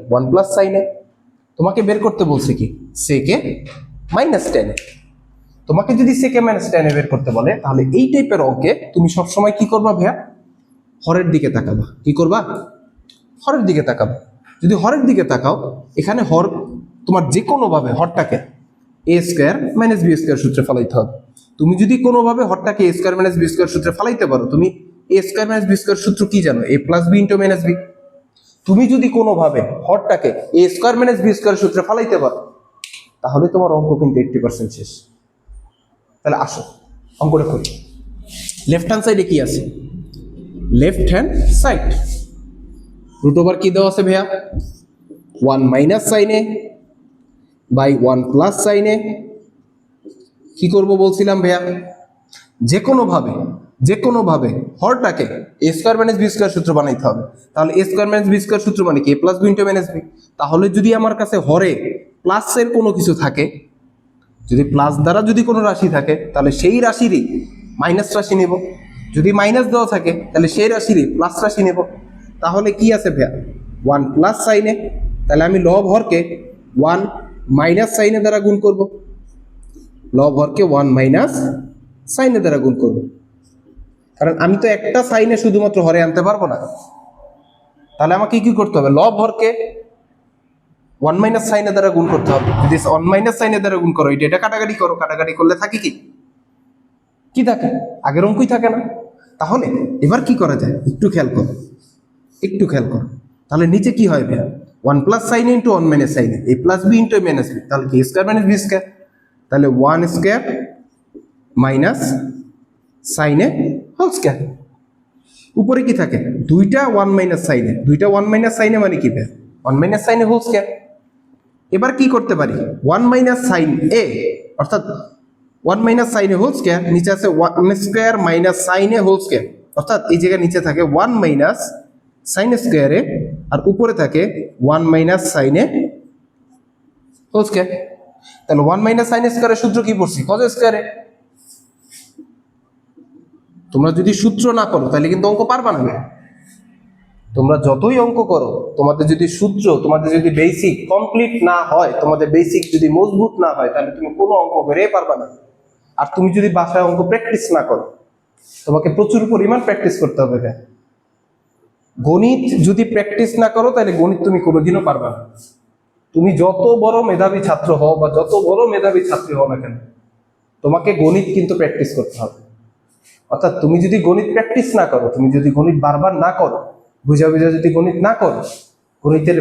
One plus সাইনে। তোমাকে বের করতে বলছে কি সেকে মাইনাস টেনে। তোমাকে যদি সেকে মাইনাস টেনে বের করতে বলে তাহলে এই টাইপের অঙ্কে তুমি সবসময় কি করবা ভাইয়া, হরের দিকে তাকাবা। কি করবা? হরের দিকে তাকাবা। যদি হরের দিকে তাকাও, এখানে হর তোমার যে কোনোভাবে হরটাকে A square minus B square সূত্রে ফেলাইতে হবে। তুমি যদি কোনোভাবে হরটাকে A square minus B square সূত্রে ফেলাইতে পারো, তুমি A square minus B square সূত্র কি জানো? A plus B into minus B. তুমি যদি কোনোভাবে হরটাকে A square minus B square সূত্রে ফেলাইতে পারো, তাহলে তোমার অঙ্ক কিন্তু 80% শেষ। তাহলে আসো অঙ্কটা করি। লেফট হ্যান্ড সাইডে কি আছে? Left hand side root over কি দেওয়া আছে ভাইয়া? 1 মাইনাস সাইনে বাই 1 প্লাস সাইনে। কি করব বলছিলাম ভাইয়া? যে কোনোভাবে হরটাকে A square minus B square সূত্র বানাইতে হবে। তাহলে A square minus B square সূত্র মানে কি? A plus B into minus B. তাহলে যদি আমার কাছে হরে প্লাসের কোনো কিছু থাকে, যদি প্লাস দ্বারা যদি কোনো রাশি থাকে, তাহলে সেই রাশিরই মাইনাস রাশি নেব। যদি মাইনাস দেওয়া থাকে তাহলে সেই রাশিরই প্লাস রাশি নেব। তাহলে কি আছে ভাইয়া? 1 প্লাস সাইনে। তাহলে আমি লব হরকে 1 মাইনাস সাইনে দ্বারা গুণ করব। লব হরকে 1 মাইনাস সাইনে দ্বারা গুণ করব, কারণ আমি তো একটা সাইনে শুধুমাত্র হরে আনতে পারবো না। তাহলে আমাকে কি করতে হবে? লব হরকে 1 মাইনাস সাইনে দ্বারা গুণ করতে হবে। যদি 1 মাইনাস সাইনে দ্বারা গুণ করো, এটা কাটাকাটি করো, কাটাকাটি করলে থাকে কি থাকে? আগের অঙ্কই থাকে না। তাহলে এবার কি করা যায় একটু খেয়াল করো। তাহলে নিচে কি হয় ভাইয়া? 1 প্লাস সাইনে ইন্টু 1 মাইনাস সাইনে, A plus B into minus B. তাহলে কি স্কোয়ার মাইনাস বি স্কোয়ার। তাহলে 1 স্কোয়ার মাইনাস সাইনে হোল স্কোয়ার। উপরে কি থাকে? দুইটা 1 মাইনাস সাইনে মানে কি ভাইয়া? 1 মাইনাস সাইনে হোল স্কোয়ার। এবার কি করতে পারি? 1 মাইনাস সাইন এ অর্থাৎ 1 মাইনাস সাইনে হোল স্কোয়ার, নিচে আছে 1 স্কোয়ার মাইনাস সাইনে হোল স্কোয়ার, অর্থাৎ এই জায়গায় নিচে থাকে 1 মাইনাস সাইন স্কোয়ারে, আর উপরে থাকে 1 মাইনাস সাইনে হোল স্কোয়ার। তাহলে 1 মাইনাস সাইন স্কোয়ারের সূত্র কি পড়ছি? কজ স্কোয়ারে। তোমরা যদি সূত্র না করো তাহলে কিন্তু অঙ্ক পারবা না। তোমরা যতই অঙ্ক করো, তোমাদের যদি সূত্র, তোমাদের যদি বেসিক কমপ্লিট না হয়, তোমাদের বেসিক যদি মজবুত না হয়, তাহলে তুমি কোনো অঙ্ক করে পারবা না। আর তুমি যদি বাসায় অঙ্ক প্র্যাকটিস না করো, তোমাকে প্রচুর পরিমাণ প্র্যাকটিস করতে হবে। গণিত যদি প্র্যাকটিস না করো, তাহলে গণিত তুমি কোনোদিনও পারবা না। তুমি যত বড় মেধাবী ছাত্র হও বা যত বড় মেধাবী ছাত্রী হও না কেন, তোমাকে গণিত কিন্তু প্র্যাকটিস করতে হবে। অর্থাৎ তুমি যদি গণিত প্র্যাকটিস না করো, তুমি যদি গণিত বারবার না করো, বুঝা যদি গণিত না করো, গণিতের